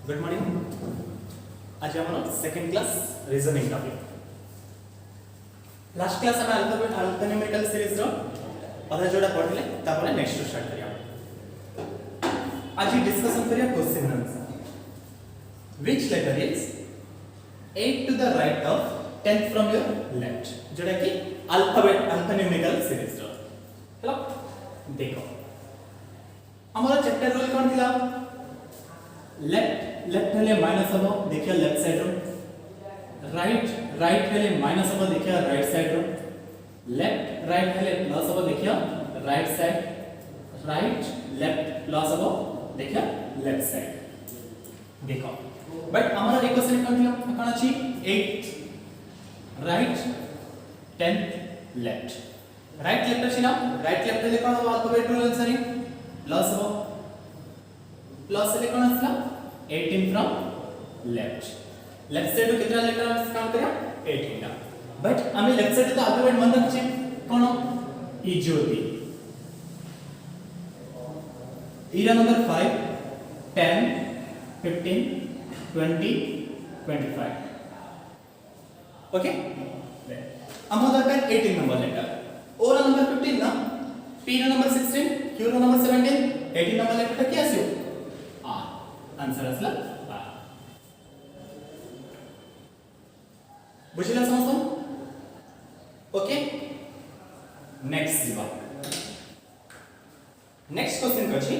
Good morning. आज आम second class reasoning topic. Last class आम अल्फान्यूमेरिकल सीरीज रो अधा जोड़ा पढ़ले तापर नेक्स्ट स्टार्ट करिया। आज डिस्कशन करिया question answer. Which letter is 8 to the right of 10th from your left, जोड़ा कि अल्फान्यूमेरिकल सीरीज रो। हेलो देखो हमारा चैप्टर रूल कौन थिला? लेफ्ट हेले माइनस हबो देखिया लेफ्ट साइड रो, राइट हेले माइनस हबो देखिया राइट साइड रो, लेफ्ट राइट हेले प्लस हबो देखिया right side, right left plus हबो देखिया लेफ्ट साइड। देखो बट हमारा एक क्वेश्चन कौन थिला? कौन अछि 8 राइट 10 लेफ्ट। राइट लेफ्ट अछि ना, राइट लेफ्ट हेले कोन हबो अल्फाबेट रूल अनुसार प्लस हबो, प्लस हेले कोन आसला 18 फ्रॉम लेफ्ट। लेफ्ट साइड कितना लेटर काउंट करिया 18 ला। बट आमी लेफ्ट साइड तो अल्फाबेट मन रखछे कोन ई ज्योति ईरा नंबर 5 10 15 20 25 ओके। हम दरकार 18 नंबर लेटर ओ रा नंबर 15 ना, पी रा नंबर 16 क्यू रा नंबर 17 18 नंबर लेटर क्या आसियो आर। आंसर असला आर। बुझिला समजतो? ओके नेक्स्ट जीवा। नेक्स्ट क्वेश्चन कछि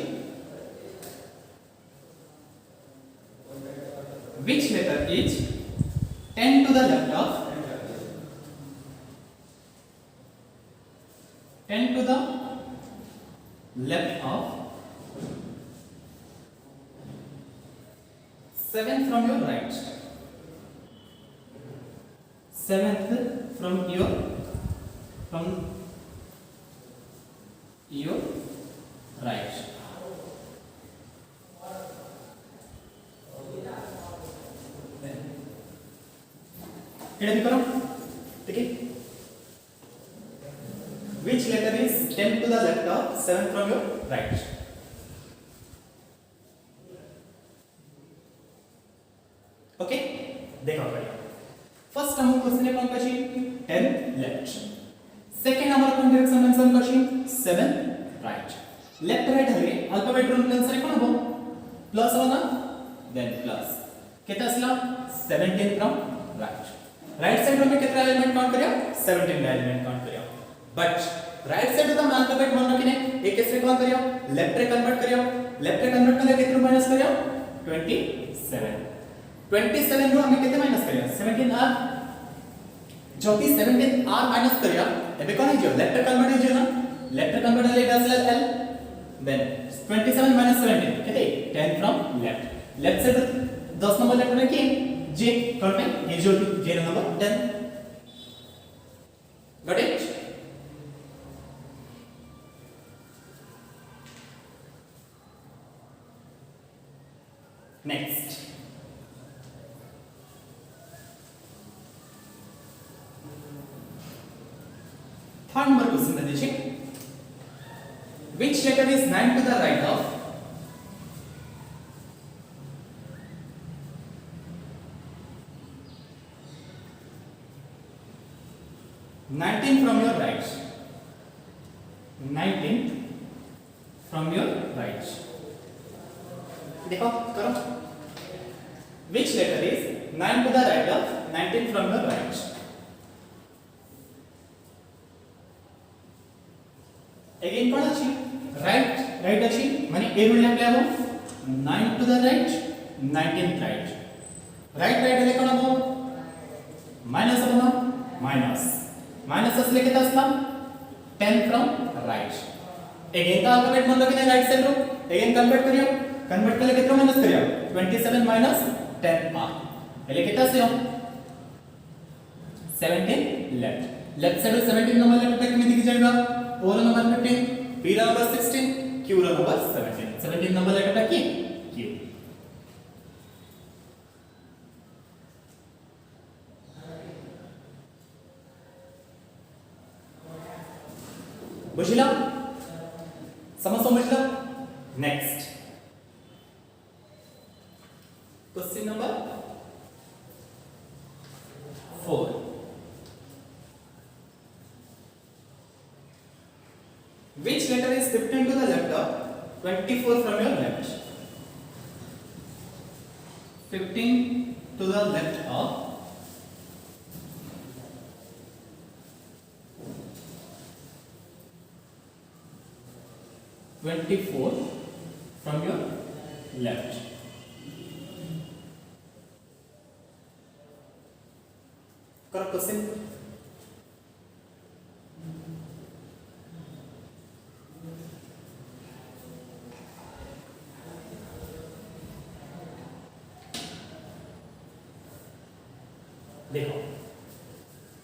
which letter is 10 to the left of 10 to the left of 7th from your right, 7th from your right। एड़ा भी करो ठीक है। which letter is 10 to the left of 7 from your right? Okay देखो बढ़िया। First हम question कौन कछि 10 left, second हमर कोन डायरेक्शन मेंशन कछि 7 राइट। लेफ्ट राइट हले अल्फाबेट रूल आंसर कोन हो प्लस हो ना, देन प्लस केता असला 17 फ्रॉम राइट। राइट साइड में कितना एलिमेंट काउंट करियो 17 एलिमेंट काउंट करियो। बट राइट साइड तो हम अल्फाबेट मन रखिने एक कैसे काउंट करियो लेफ्ट रे कन्वर्ट करियो, लेफ्ट रे कन्वर्ट करले कितना माइनस करियो 27 रो हमें कितने माइनस करियो 17r। जोकि 17r माइनस करियो एबे कोन हिजो लेफ्ट रे कन्वर्ट हिजो ना, लेफ्ट रे कन्वर्ट ले डासला l, देन 27 माइनस 17 कितने 10 from left. Left side 10 number left में की जे कौन में ये जो जे number 10 got it. Next third number question में देखिए which letter is 9 to the right of 19 from your right, 19 from your right। देखो करो which letter is 9 to the right of 19 from your right? Again कोण अछि right अछि माने a rule लागले हो 9 to the right 19 right. Right हेले कोण हो माइनस हो ना, माइनस असले किती असला 10 फ्रॉम राइट। अगेन का अल्फाबेट मन लगे राइट साइड रो अगेन कन्वर्ट करियो, कन्वर्ट करले कितना माइनस करियो 27 माइनस 10r हेले कितना से 17 left. Left side 17 number left पे कितनी दिख जाएगा ओ number 15 B number 16 Q number 17 number letter का की क्यू। बुझिला समझ समझला। Next 4. Which letter is 15 to the left of 24 from your left? 15 to the left of 24 from your left. Correct question. देखो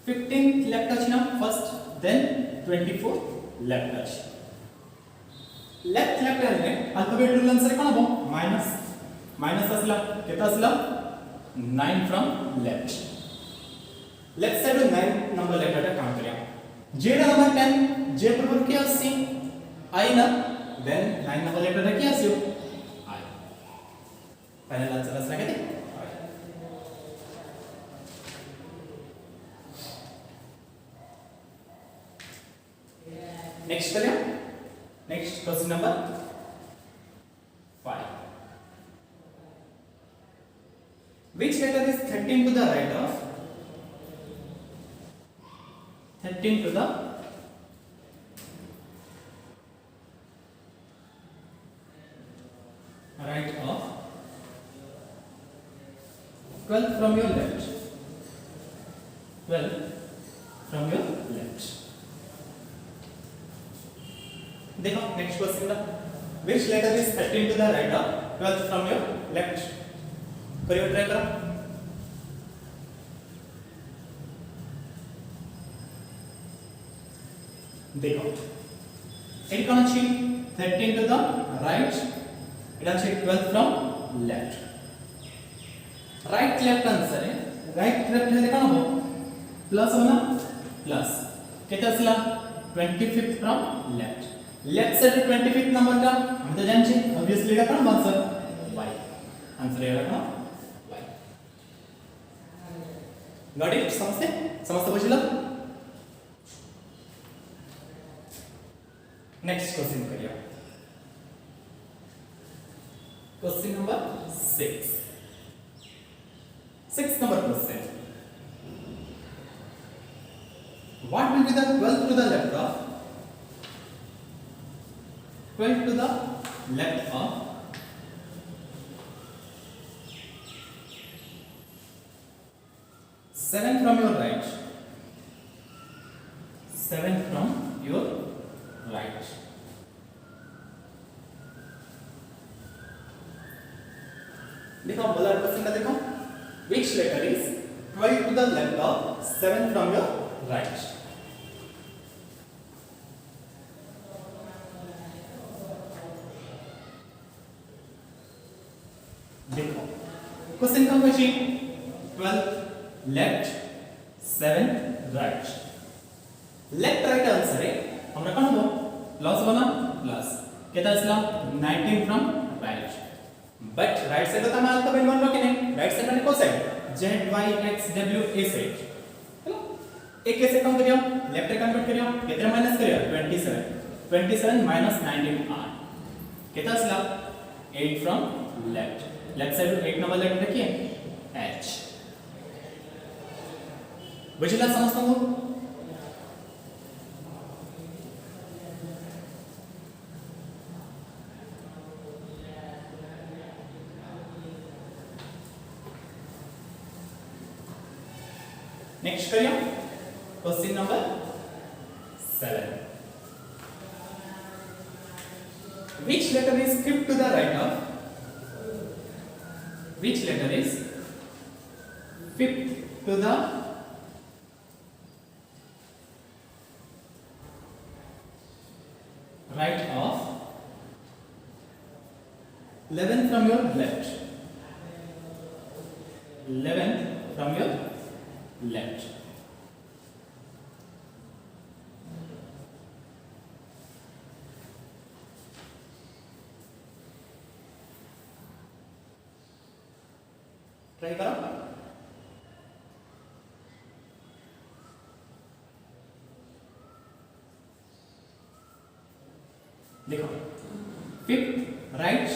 15 लेफ्ट टच ना first then 24 left touch left left ಅಂದ್ರೆ alphabet rule अनुसार कोण हबो minus असला केता असला 9 from left left side 9 number left टा काउंट करिया जे नंबर 10 जे बरोबर के आसी आई ना देन 9 नंबर लेफ्ट टा के आसी आई फाइनल आंसर असला किती नेक्स्ट करें next question number 5 which letter is 13 to the right of 13 to the right of 12 from your left 12 from your left देखो नेक्स्ट क्वेश्चन ना which letter is 13 to the right of 12 from your left करियो try करो देखो eight कोन अछि 13 to the right एटा अछि 12 from left right left answer है right left हेले कोन हो प्लस हो ना प्लस केते असला 25th from left left side 25th number का हम तो जान छी ऑब्वियसली का कोन आंसर y आंसर है ना y गॉट इट समझते बुझिला नेक्स्ट क्वेश्चन करियो question number 6 number question what will be the 12 to the left of 12 to the left of 7 from your right 7 from your right देखो बोला question का देखो which letter is 12 to the left of 7 from your right देखो question का question 12 left 7 right left right answer है हमरा कोन हो plus बना प्लस केता असला 19 from right but right side तो हम अल्फाबेट वन लो कि नहीं राइट साइड माने को side z y x w a side hello एक कैसे कम करियो लेफ्ट रे कन्वर्ट करियो केते माइनस करियो 27 माइनस 19 r केता असला 8 from left left side 8 number left रखिए h बुझिला समझता हूं नेक्स्ट करियो question number 7 which letter is fifth to the right of which letter is fifth to the right of 11 from your left 11 from your left try करो देखो fifth right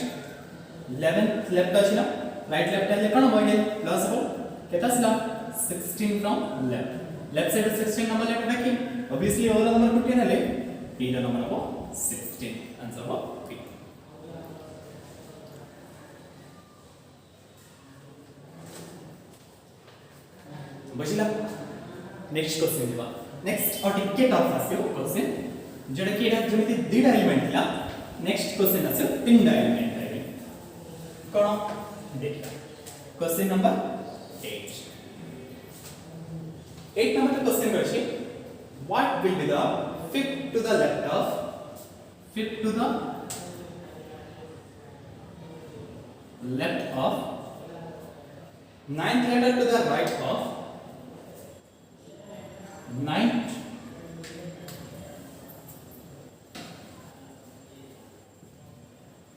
11th left अछि ना right left हेले कोन होय plus हो केता असला 16 from left side 16 number left देखि obviously ओला number 15 हेले p रा नंबर हो 16 आंसर हो p बचिला नेक्स्ट क्वेश्चन दिबा नेक्स्ट और टिके टफ आसियो क्वेश्चन जेडा कि एटा जेमिति दुईटा एलिमेंट थिला नेक्स्ट क्वेश्चन आसियो तीनटा एलिमेंट है कोन देखिया क्वेश्चन नंबर 8 नंबर क्वेश्चन करछि what will be the fifth to the left of fifth to the left of ninth letter to the right of ninth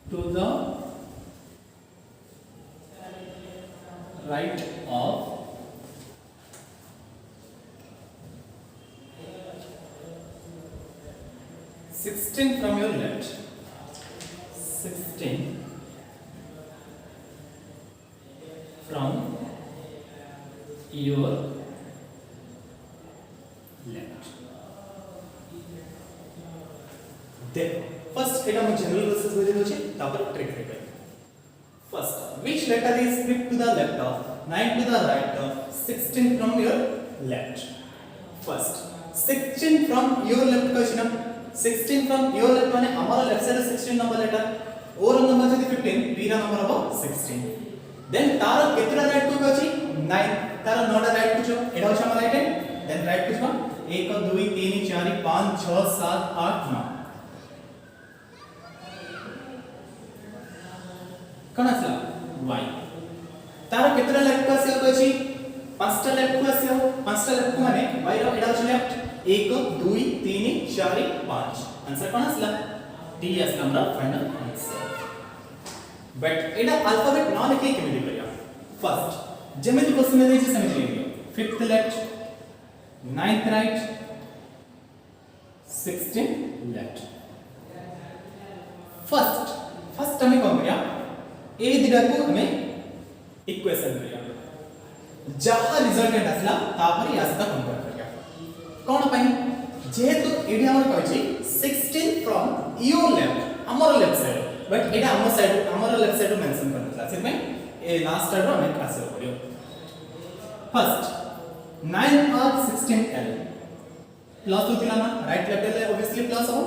to the right of 16 from your left 16 from your left देखो first एटा हम general process बुझे होचे तापर trick देखै first which letter is fifth to the left of 9 to the right of 16 from your left first 16 from your left कहछिना 16 from your left माने हमारा left side 16 number letter और number जदी 15 b रा number हो 16 then तार केतरा right to कहछि 9 तार नोडा right to एटा होछ हमर right hand then right to 1 2 3 4 5 6 7 8 9 कोन असला y तार केतरा लेफ्ट को आसे कहछि पांचटा लेफ्ट को आसे पांचटा लेफ्ट को माने y रो एटा होछ लेफ्ट 1 2 3 4 5 आंसर कोन असला d असला हमरा final answer but Etah alphabet ना लिखे केमिति करिया फर्स्ट जेमिति क्वेश्चन में देछि समिति लिखियो fifth left ninth right 16 left first हमें कोन करिया ए दिडा को हमें इक्वेशन करिया जहां रिजल्टेंट असला तापर यासता कंपेयर करिया कोन पई जेहेतु एडी हमर कहछि 16 फ्रॉम योर लेफ्ट हमर लेफ्ट साइड बट एटा हमर लेफ्ट साइड मेंशन करनला से में ए लास्ट साइड रो हमें आसे करियो फर्स्ट 9 और 16 l प्लस होतिला ना राइट लेफ्ट ले ऑब्वियसली प्लस हो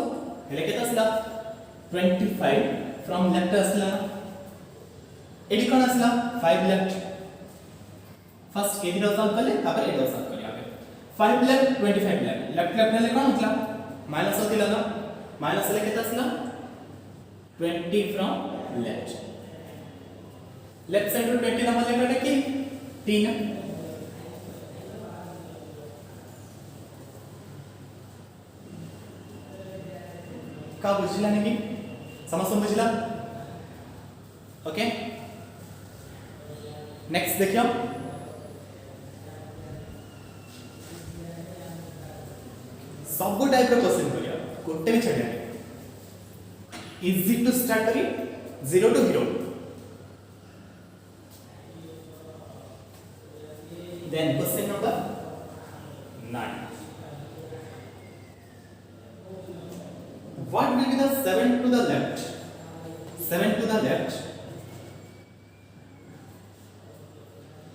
हेले केता असला 25 फ्रॉम लेफ्ट असला एडी कोन असला 5 लेफ्ट फर्स्ट एडी रो सॉल्व करले तापर एडी रो सॉल्व करिया 5 लेफ्ट 25 लेफ्ट लेफ्ट ले कोन होतला माइनस होतिला ना माइनस ले केता असला 20 फ्रॉम लेफ्ट साइड रो 20 नंबर लेकर कि 3 का बुझला नहीं समझ बुझला ओके नेक्स्ट देखियो सब टाइप रो क्वेश्चन करिया कोटे भी छडिया इजी टू स्टार्ट करी 0 to hero then question number 9 what will be the 7 to the left 7 to the left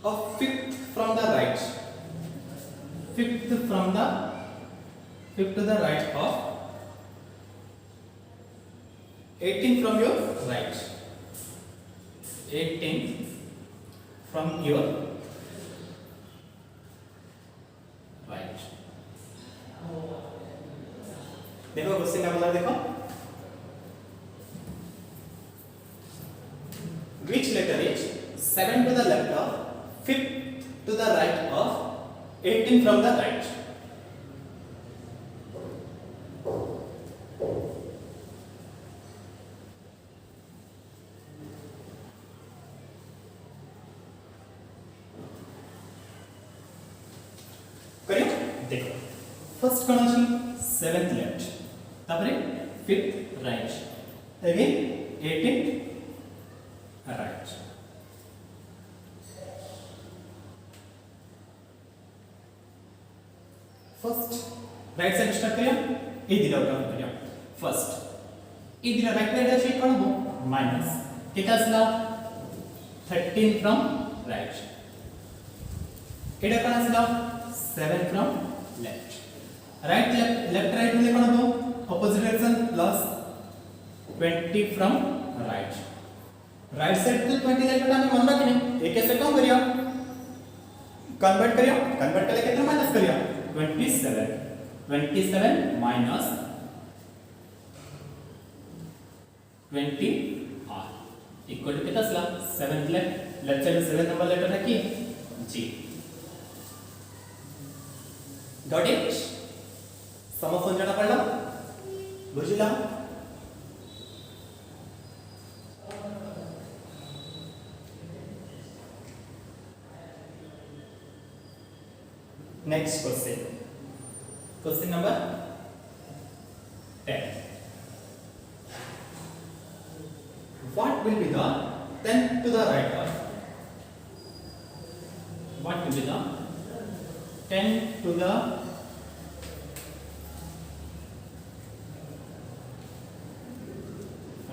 of fifth from the right fifth to the right of 18 from your right 18 from your right देखो question का मतलब देखो which letter is 7 to the left of 5th to the right of 18 from the right करियो देखो first कोन अछि 7th left तापरे 5th right again 18 right. First right side start करिया ए दिला उठाऊन करिया first ए दिला right side चेक करू minus कितना असला 13 from right एटा कोण असला 7 from left right left right मध्ये कोण होतो opposite direction plus 20 from right right side to 20 लेकर आम्ही म्हणला की नाही एक कैसे कम करिया कन्वर्ट करिया कन्वर्ट करले कितना माइनस करिया 27 minus 20 r equal to कितना असला 7 लेफ्ट साइड में 7 नंबर लेटर रखी जी गॉट इट समजून जाना पडला बुझिला next question number 10 what will be the 10 to the right of what will be the 10 to the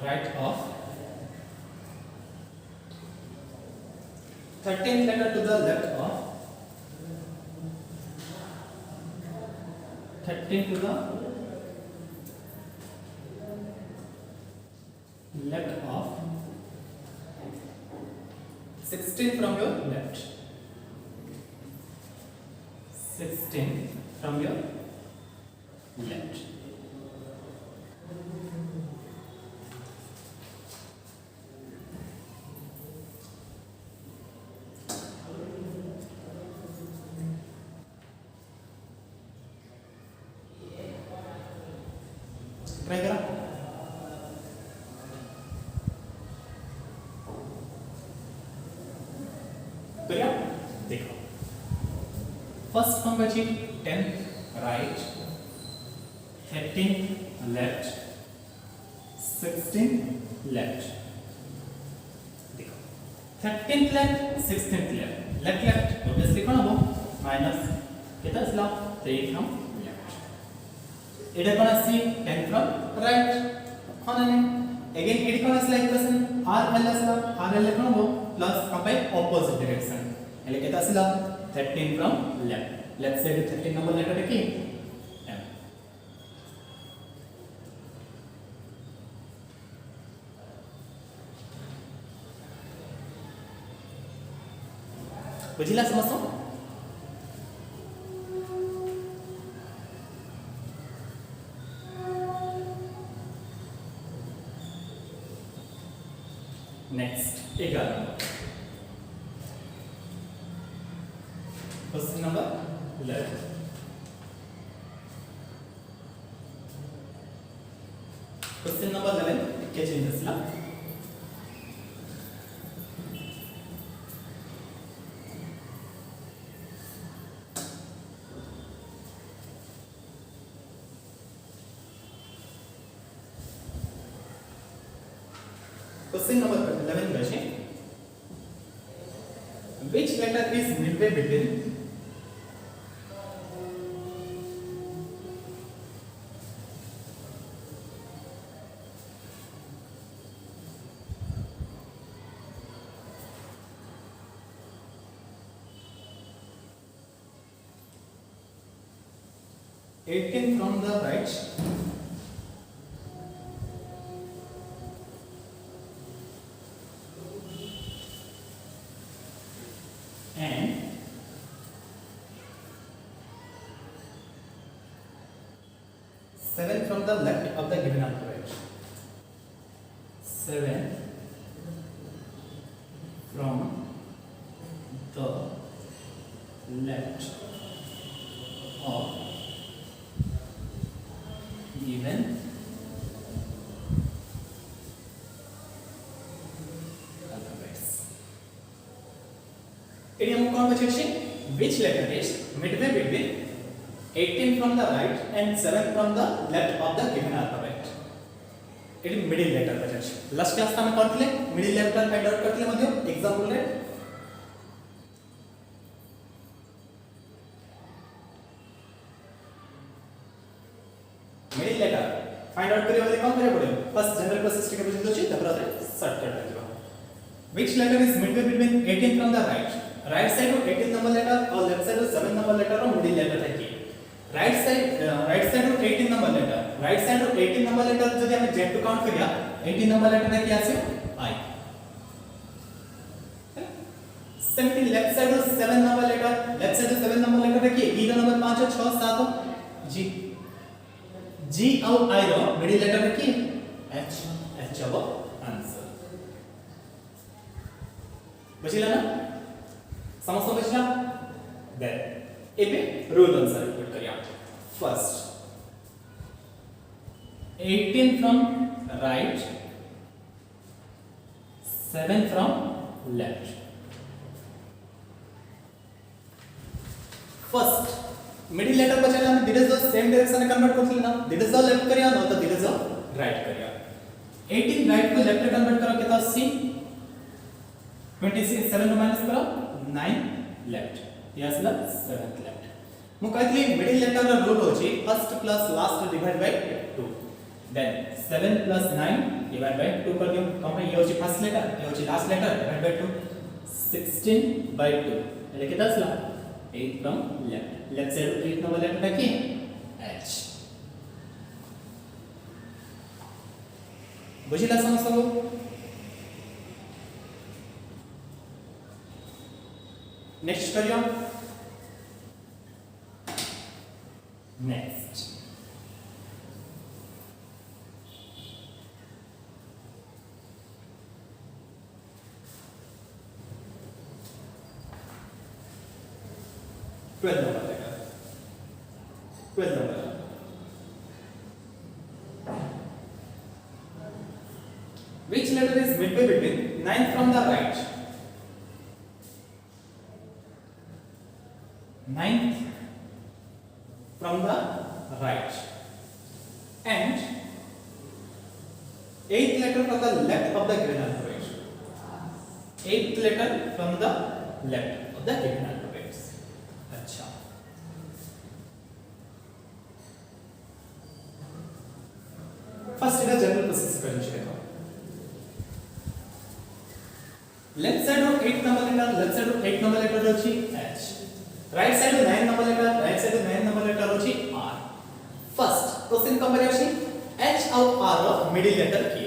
right of 13 letter to the left of 13 to the left of 16 from your left 16 from your left try करा करिया देखो first हम बची 10 right 13 left 16 left देखो 13th left 16th left left left obviously कोण हो minus कितना असला 3 फ्रॉम एटा कोण असती 10 फ्रॉम राइट हो ना अगेन एटा कोण असला इक्वेशन r l असला r l कोण हो प्लस कंपाई ऑपोजिट डायरेक्शन એટલે કેતા असला 13 from left side 13 number letter की m बुझिला समझो next 11 question number 11 question number 11 क्या चेंज असला क्वेश्चन नंबर 11 बचे which letter is midway between 18 from the right and 7 from the left of the given alphabet. 7 from the left of given alphabets. Eighty हम कौन बचे which letter is midway between 18 from the right and 7 from the left of the given alphabet. एटी middle letter पचार last class में करथिले middle letter find out करथिले मध्ये example रे मिडिल लेटर फाइंड आउट करियो कोन करे पड़े फर्स्ट जनरल प्रोसेस के बुझि दोछि तपर शॉर्टकट दिबा which letter is midway between 18 from the right side of 18 number letter और left side of 7 number letter और middle letter है की right side of 18 number letter right side of 18 number letter जदि हम z to count करिया 18 number letter है की आसे I Semli left side of 7 number letter है की e रो नंबर 5 और 6 7 g और I रो middle letter है की h अब आंसर बचिला ना समझ बचिला देन एबे रूल आंसर रिपीट करिया first 18 from right 7 from left first middle letter बचला हम this is the same direction convert करथिल ना दिस इज द लेफ्ट करिया न तो दिस इज द राइट करिया 18 राइट को लेफ्ट कन्वर्ट करो कितना सी 26 7 माइनस करो 9 लेफ्ट यस ला 7th लेफ्ट मु कहतली मिडिल लेटर रो रूल होची first plus last divide by 2 then 7 plus 9 divide by 2 कर दियो कम ये होची फर्स्ट लेटर ये होची last letter divide by 2 16 by 2 એટલે કે 10 ला 8 from left side 8 number letter है की h बुझिला समझलो नेक्स्ट करियो next twelve number which letter is midway between 9 from the right 9th from the right and 8th letter from the left of the given alphabet 8th letter from the left of the given alphabets अच्छा first इधर general process करेंगे देखो left side of 8 number letter अछि h right side 9 number letter अछि r first question compare अछि h और r रो middle letter की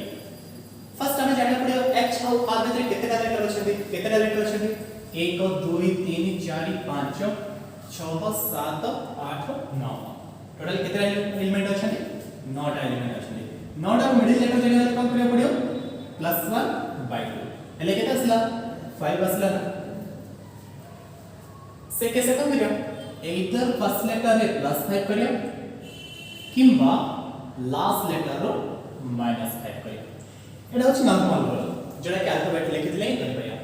फर्स्ट हमें जाने पड़ियो h और r में केतेटा लेटर अछि 1 2 3 4 5 6 7 8 9 टोटल केतेटा एलिमेंट अछि 9 टा एलिमेंट अछि 9 टा मिडिल लेटर जाने कम करियो पड़ियो +1/2 એટલે કેતા असला 5 असला से कैसे कम करियो either फर्स्ट लेटर रे +5 करियो किंबा लास्ट लेटर रो -5 करियो एटा होछि नॉर्मल रूल जेटा कि अल्फाबेट लिखितले करि परिया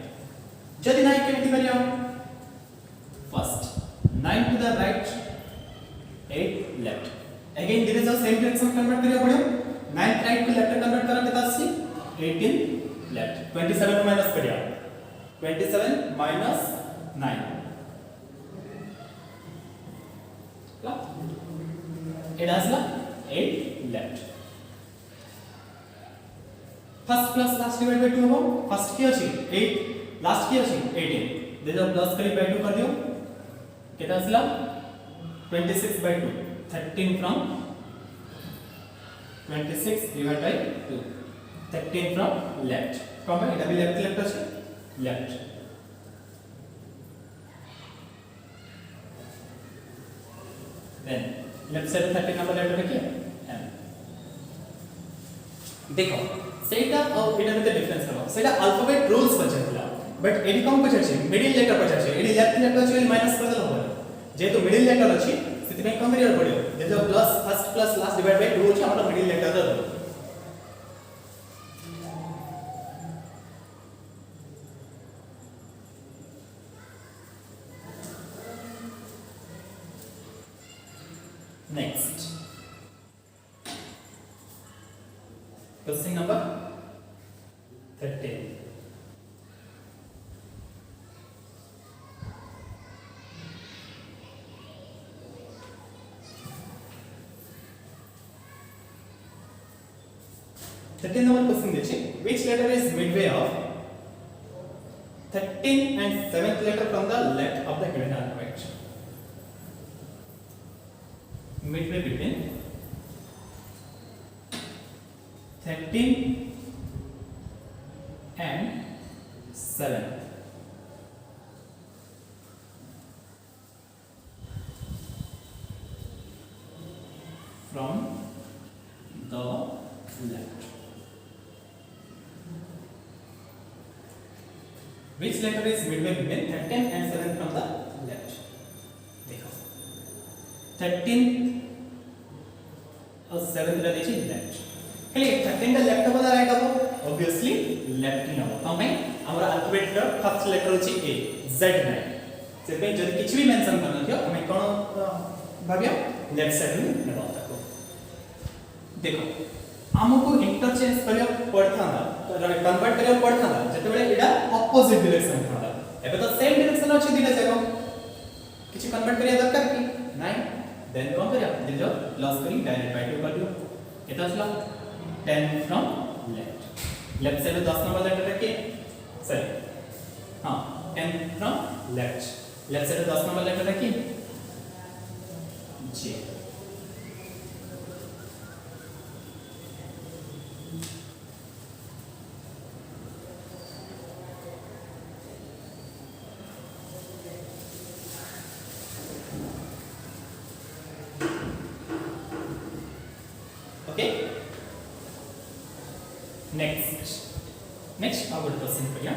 जदि नाही केमिति करियो first 9 to the right 8 left again there is a same direction convert करियो पड़ियो 9 राइट को लेफ्ट कन्वर्ट करा केता अछि 18 लेफ्ट 27 माइनस करिया 27 माइनस 9 एटा असला 8 left first plus last divide by 2 हो फर्स्ट की अछि 8 लास्ट की अछि 18 दे जो प्लस करी बाय 2 कर दियो केता असला 26 by 2 13 from 26 divide by 2 13 from left कम है एटा भी लेफ्ट अछि left then left side 13 number letter है m देखो सेटा और एटा में डिफरेंस करो सेटा अल्फाबेट रूल्स बचला बट एडी कम पछे मिडिल लेटर पछे एडी लेफ्ट लेटर अछि माइनस कर देलो जेतु मिडिल लेटर अछि सेति में कम करियर पड़ियो जे जो plus first plus last divide by 2 अछि हमरा मिडिल लेटर रो next question number 13. Number question देखिए, which letter is midway of 13th and 7th letter from the left of the given alphabet? Midway between 13th and 7th. From the left. Which letter is midway between 13th and 7th from the left? देखो 13th और 7th रे देखिए left. खाली 13th का left हबो ना right हबो? Obviously left ही हबो. कम भाई हमर अल्फाबेट रो फर्स्ट लेटर होची ए, जेड नाही. से पे जदी किछ भी मेंशन करन थियो हमें कोन भाबियो लेफ्ट साइड में नेबो ताको. देखो हमको इंटरचेंज करियो पड़ता कन्वर्ट करियो पड़ता जते बेले एडा ऑपोजिट डायरेक्शन था. एबे तो सेम डायरेक्शन अछि दिला जाको किछ कन्वर्ट करिया दरकार की नाही. देन कोन करिया दिलो लॉस करी डायरेक्ट बाय 2 कर दियो. केता असला 10 from left. Left side 10 number letter रखे सही. हां 10 from left. Left side 10 number letter रखे जी. Okay. Next our question करिया.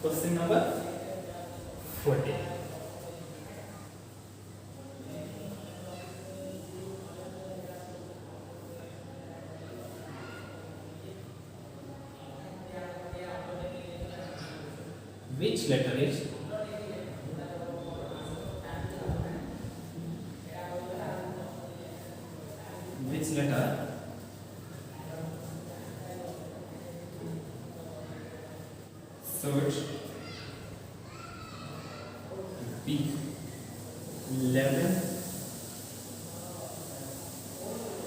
Question number 14. Which letter is letter should be 11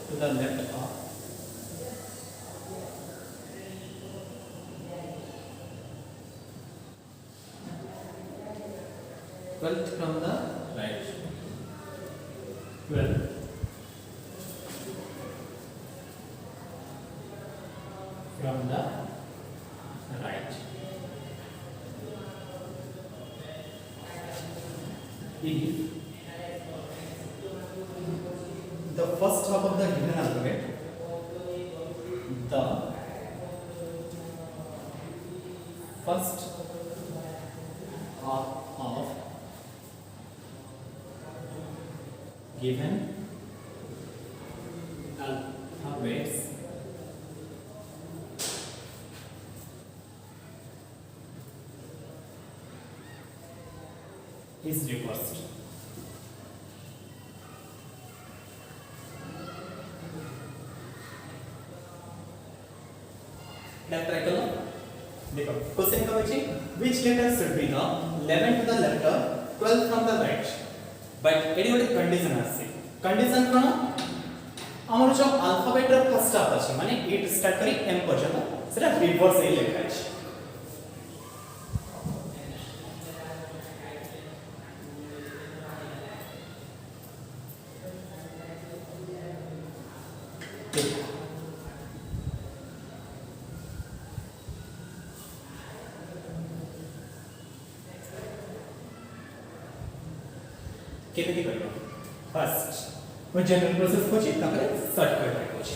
to the left of 12th from the right. 12 from the right. If the first half of the given alphabet, the first half of given alphabets is reversed. Let's try to देखो question का बच्चे which letter should be the 11 to the left of 12 from the right. But एडी ଗୋଟେ condition आसी. Condition कोन हमर जो alphabet row first half अछि माने इट स्टार्ट करी एम पर्यंत सेटा रिवर्स हे लेखा अछि. केते करबो फर्स्ट वो जनरल प्रोसेस कोची तापर शॉर्टकट कोची.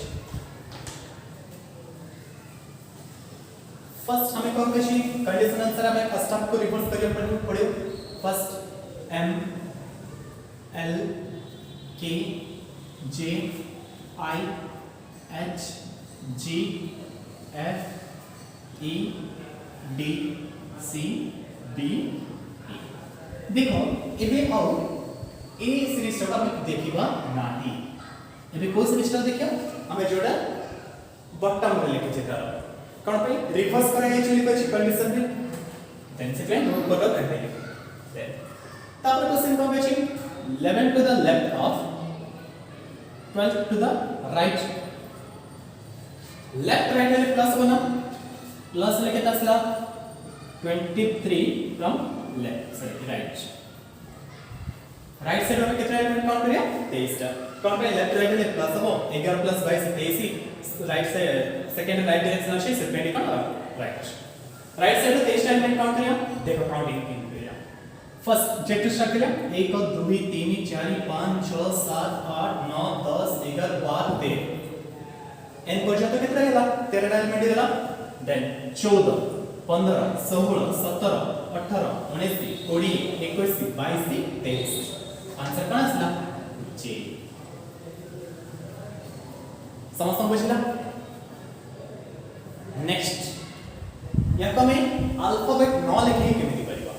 फर्स्ट हमें कोन कशी कंडीशन आंसर हमें फर्स्ट हाफ को रिवर्स करियो पड़ियो. First M L K J I H G F E D C B E. देखो एबे आओ ए सीरीज टा हम देखिबा नाही एबे को सीरीज टा देखियो हमें जोड़ा बॉटम रे लिखि छै तार कोन पे रिवर्स करै छै लिखै छै कंडीशन रे देन सेकंड नोट कर करते हैं देन तापर क्वेश्चन को छै 11 to the left of 12 to the right left right है प्लस बना प्लस लेके तसला 23 from left sorry right right side में कितना एलिमेंट काउंट करिया 23 टा कौन पे लेफ्ट राइट में प्लस हो 11 plus 22 23 right side second right direction से 20 का राइट राइट साइड में 23 एलिमेंट काउंट करिया देखो काउंटिंग इन करिया फर्स्ट जेट स्टार्ट करिया 1 2 3 4 5 6 7 8 9 10 11 12 13 n पर्यंत कितना गेला 13 एलिमेंट गेला देन 14 15 16 17 18 19 20 21 22 23 आंसर कौन आसला जे समस्त बुझला नेक्स्ट या में अल्फाबेट न लिखे केमिति परिबा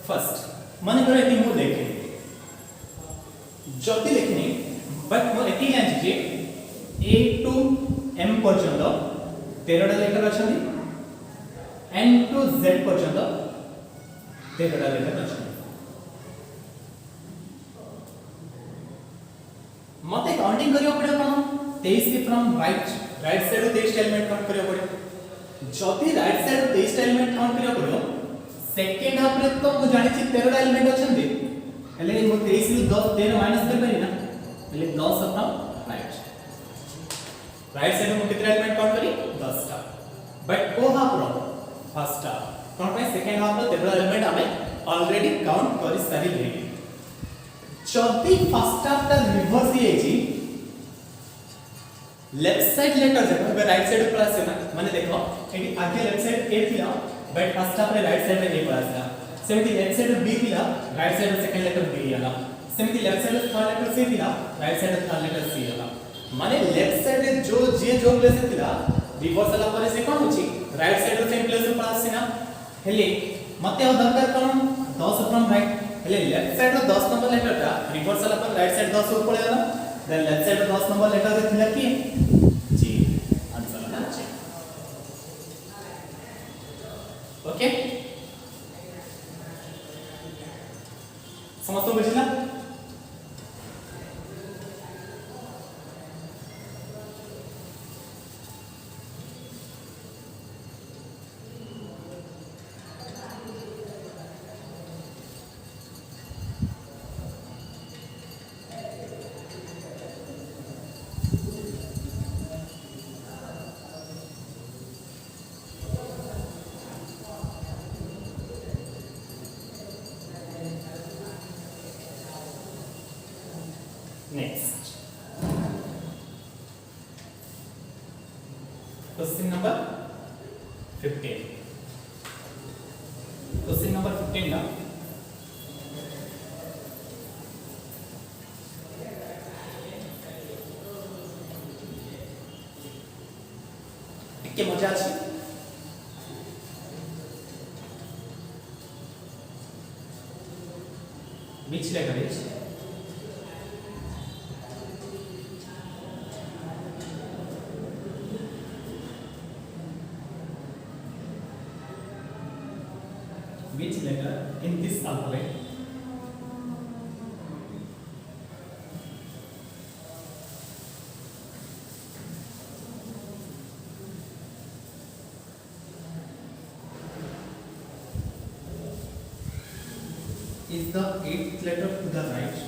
फर्स्ट मन करे कि मु लिखे जति लिखनी बट मो एति जानि जे ए टू एम पर्यंत 13 टा लेटर अछनी एन टू जेड पर्यंत 13 टा लेटर अछनी मते काउंटिंग करियो पड़े कोन 23 के from right side 23 element count करियो पड़े जति राइट साइड 23 एलिमेंट काउंट करियो पड़ो सेकंड हाफ रे तो मु जानि छी 13 एलिमेंट अछंदी हेले मु 23 रु 10 13 माइनस कर परि ना हेले 10 फ्रॉम राइट साइड में कितना एलिमेंट काउंट करी 10 टा बट को हाफ रो फर्स्ट हाफ कोन पे सेकंड हाफ रो 13 एलिमेंट हमें ऑलरेडी काउंट करि सारी लेली जति फर्स्ट हाफ ता रिवर्स ही है जी लेफ्ट साइड लेटर जब राइट साइड प्लस है ना माने देखो एटी आगे लेफ्ट साइड ए थिला बट फर्स्ट हाफ रे राइट साइड रे ए प्लस था सेमती लेफ्ट साइड बी थिला right side second letter B आला सेमती left side third letter C थिला right side third letter C आला माने लेफ्ट साइड रे जो प्लेस थिला रिवर्स वाला पर से कोन होची राइट साइड रे सेम प्लेस पे प्लस है ना हेले मते दरकार कोन 10 फ्रॉम राइट हेले लेफ्ट साइड रो 10 नंबर लेटर ता रिवर्स वाला पर राइट साइड 10 ऊपर पड़ेगा देन लेफ्ट साइड रो 10 नंबर लेटर रे थिला की जी आंसर है जी okay समझतो बुझिला Next, question number 15. Question number 15 ना मजा আছে which letter is which letter in this alphabet is the 8th letter to the right?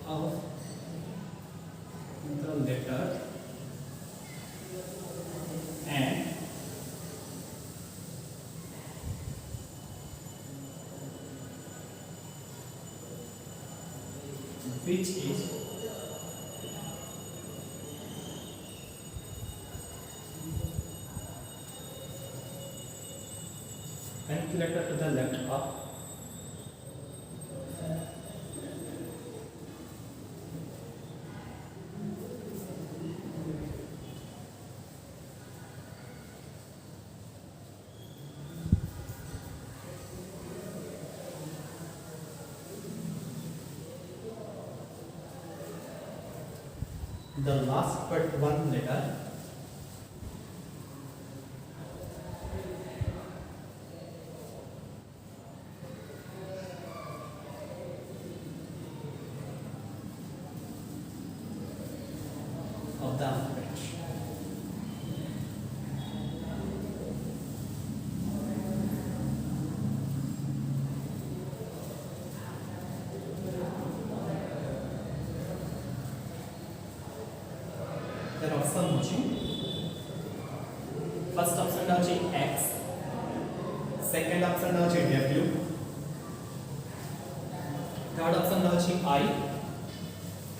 Of the letter and which is which letter to the left of the last but one letter of the alphabet. There are option watching. First option is X, second option is W, third option is I,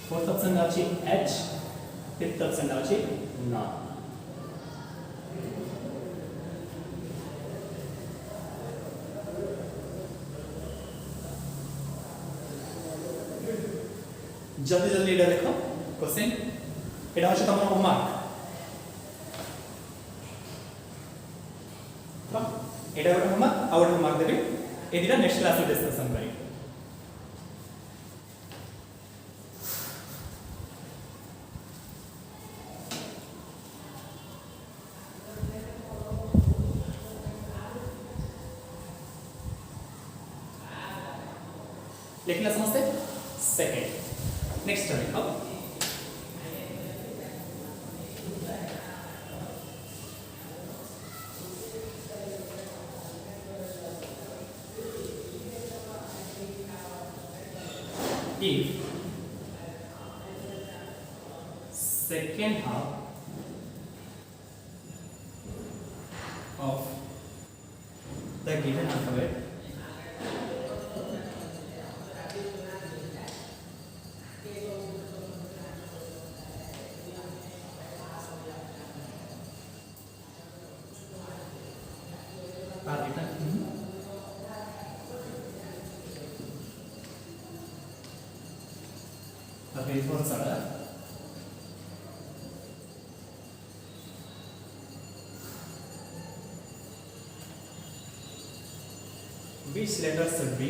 fourth option is H, fifth option is none. जल्दी जल्दी एटा देखो question এটা হচ্ছে তোমার homework তো এটা একটা homework আর একটা হোমওয়ার্ক দেবে এই দুটো নেক্সট ক্লাসে ডিসকাশন করি लिखना समझते सेकंड नेक्स्ट देखो if second half of the given alphabet are written in the very first order, which letter should be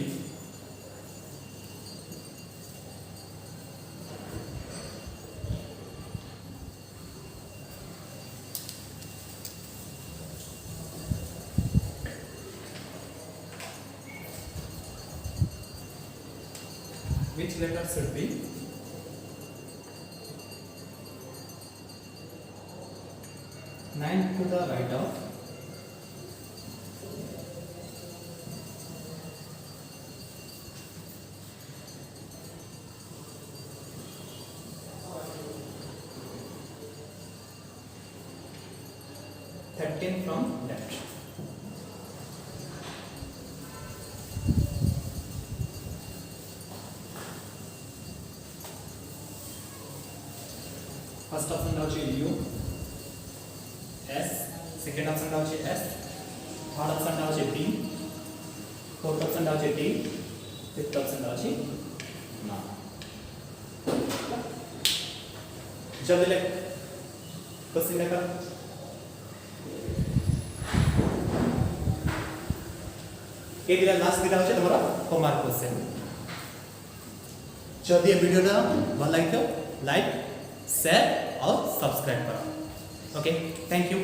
which letter should be 9 to the right of from left. First option is U, S, second option is S, third option is T, fourth option is T, fifth option is ना. जल्दी ले question लेकर ये दिला last दिला होचे तुम्हारा homework question जल्दी ये वीडियोটা ভালো লাগে লাইক शेयर और सब्सक्राइब करो ओके थैंक यू